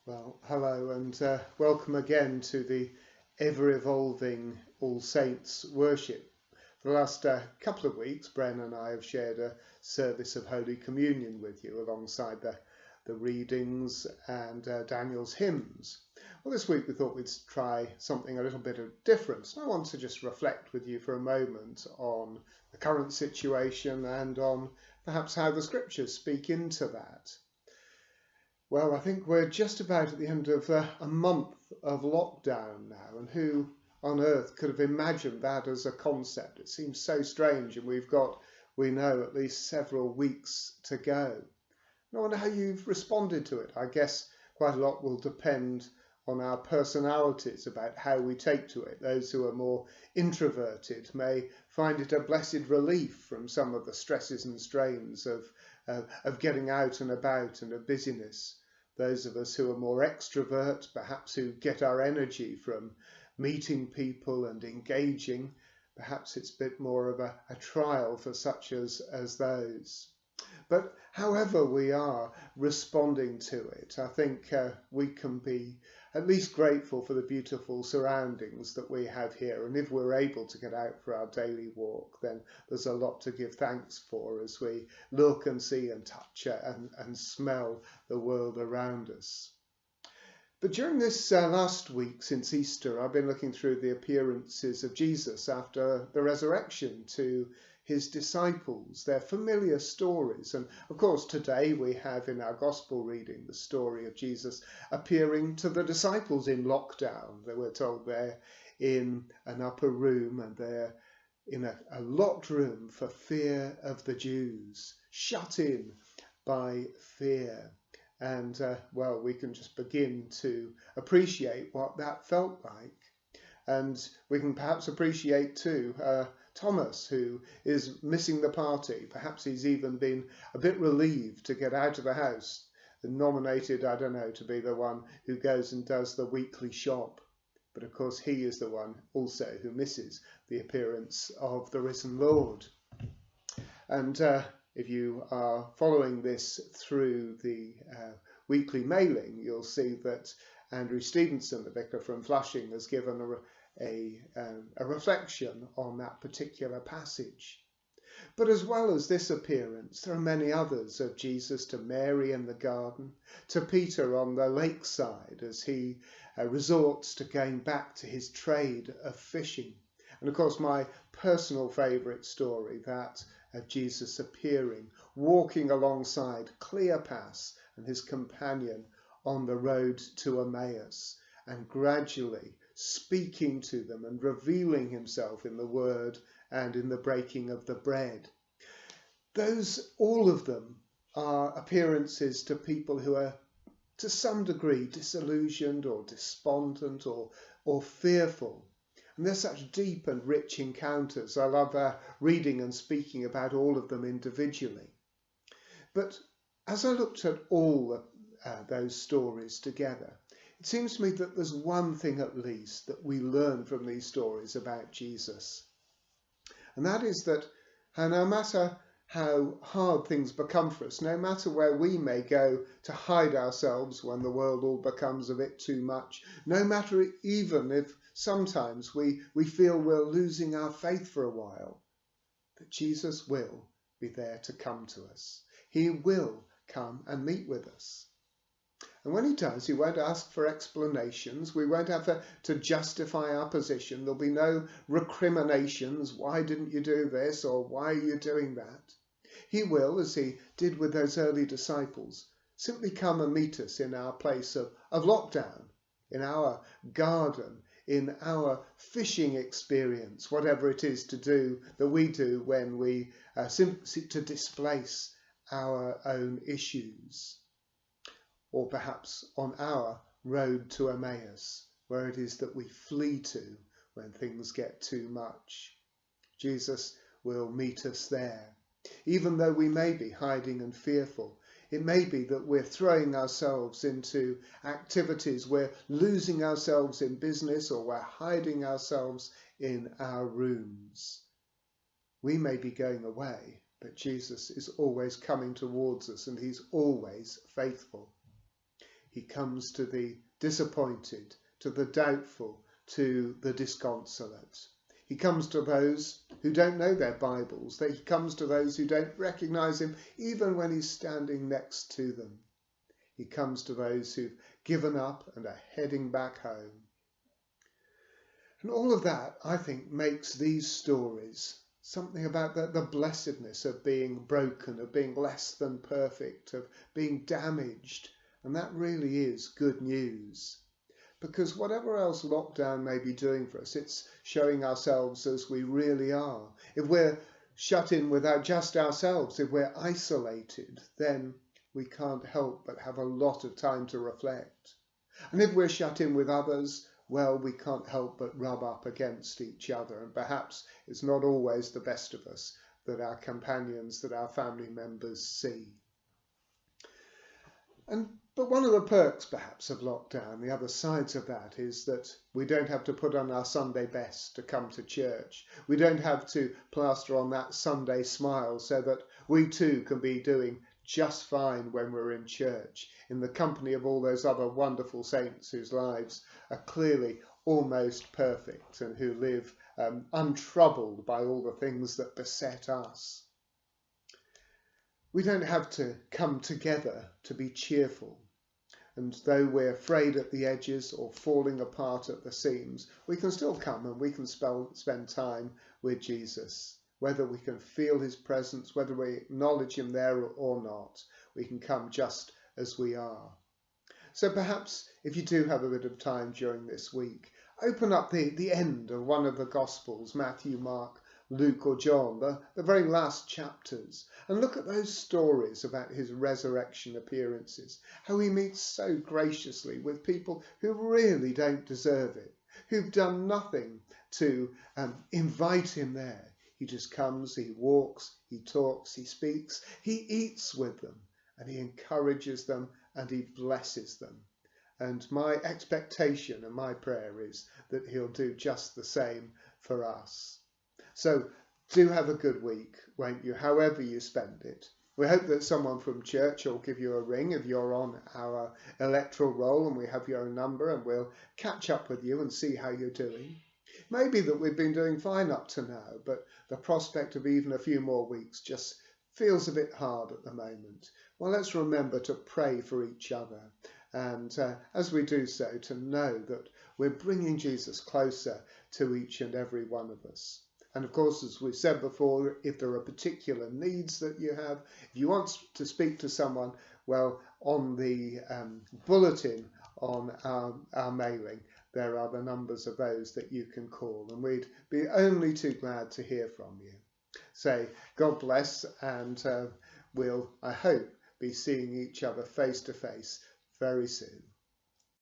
Well, hello and welcome again to the ever-evolving All Saints worship. For the last couple of weeks, Bren and I have shared a service of Holy Communion with you alongside the readings and Daniel's hymns. Well, this week we thought we'd try something a little bit different. I want to just reflect with you for a moment on the current situation and on perhaps how the scriptures speak into that. Well, I think we're just about at the end of a month of lockdown now, and who on earth could have imagined that as a concept? It seems so strange, and we know, at least several weeks to go. I wonder how you've responded to it. I guess quite a lot will depend on our personalities about how we take to it. Those who are more introverted may find it a blessed relief from some of the stresses and strains of getting out and about and of busyness. Those of us who are more extrovert, perhaps who get our energy from meeting people and engaging, perhaps it's a bit more of a trial for such as those. But however we are responding to it, I think we can be at least grateful for the beautiful surroundings that we have here. And if we're able to get out for our daily walk, then there's a lot to give thanks for as we look and see and touch and smell the world around us. But during this last week since Easter, I've been looking through the appearances of Jesus after the resurrection to his disciples, their familiar stories. And of course, today we have in our gospel reading the story of Jesus appearing to the disciples in lockdown. They were told they're in an upper room and they're in a locked room for fear of the Jews, shut in by fear. And well, we can just begin to appreciate what that felt like. And we can perhaps appreciate too Thomas, who is missing the party. Perhaps he's even been a bit relieved to get out of the house and nominated, I don't know, to be the one who goes and does the weekly shop. But of course, he is the one also who misses the appearance of the risen Lord. And if you are following this through the weekly mailing, you'll see that Andrew Stevenson, the vicar from Flushing, has given a reflection on that particular passage. But as well as this appearance, there are many others of Jesus to Mary in the garden, to Peter on the lakeside as he resorts to going back to his trade of fishing. And of course, my personal favourite story, that of Jesus appearing, walking alongside Cleopas and his companion on the road to Emmaus, and gradually speaking to them and revealing himself in the word and in the breaking of the bread. All of them are appearances to people who are to some degree disillusioned or despondent or fearful. And they're such deep and rich encounters. I love reading and speaking about all of them individually. But as I looked at all those stories together, it seems to me that there's one thing at least that we learn from these stories about Jesus. And that is that no matter how hard things become for us, no matter where we may go to hide ourselves when the world all becomes a bit too much, no matter even if sometimes we feel we're losing our faith for a while, that Jesus will be there to come to us. He will come and meet with us. And when he does, he won't ask for explanations. We won't have to justify our position. There'll be no recriminations. Why didn't you do this? Or why are you doing that? He will, as he did with those early disciples, simply come and meet us in our place of lockdown, in our garden, in our fishing experience, whatever it is to do that we do when we seek to displace our own issues. Or perhaps on our road to Emmaus, where it is that we flee to when things get too much. Jesus will meet us there. Even though we may be hiding and fearful, it may be that we're throwing ourselves into activities, we're losing ourselves in business, or we're hiding ourselves in our rooms. We may be going away, but Jesus is always coming towards us, and he's always faithful. He comes to the disappointed, to the doubtful, to the disconsolate. He comes to those who don't know their Bibles. He comes to those who don't recognise him even when he's standing next to them. He comes to those who've given up and are heading back home. And all of that, I think, makes these stories something about the blessedness of being broken, of being less than perfect, of being damaged. And that really is good news. Because whatever else lockdown may be doing for us, it's showing ourselves as we really are. If we're shut in without just ourselves, if we're isolated, then we can't help but have a lot of time to reflect. And if we're shut in with others, well, we can't help but rub up against each other. And perhaps it's not always the best of us that our companions, that our family members see. But one of the perks, perhaps, of lockdown, the other sides of that, is that we don't have to put on our Sunday best to come to church. We don't have to plaster on that Sunday smile so that we too can be doing just fine when we're in church, in the company of all those other wonderful saints whose lives are clearly almost perfect and who live untroubled by all the things that beset us. We don't have to come together to be cheerful. And though we're afraid at the edges or falling apart at the seams, we can still come and we can spend time with Jesus. Whether we can feel his presence, whether we acknowledge him there or not, we can come just as we are. So perhaps if you do have a bit of time during this week, open up the end of one of the Gospels, Matthew, Mark, Luke or John, the very last chapters, and look at those stories about his resurrection appearances, how he meets so graciously with people who really don't deserve it, who've done nothing to invite him there. He just comes, he walks, he talks, he speaks, he eats with them, and he encourages them and he blesses them. And my expectation and my prayer is that he'll do just the same for us. So do have a good week, won't you, however you spend it. We hope that someone from church will give you a ring if you're on our electoral roll and we have your number, and we'll catch up with you and see how you're doing. Maybe that we've been doing fine up to now, but the prospect of even a few more weeks just feels a bit hard at the moment. Well, let's remember to pray for each other, and as we do so, to know that we're bringing Jesus closer to each and every one of us. And of course, as we've said before, if there are particular needs that you have, if you want to speak to someone, well, on the bulletin on our mailing, there are the numbers of those that you can call, and we'd be only too glad to hear from you. So God bless, and we'll, I hope, be seeing each other face to face very soon.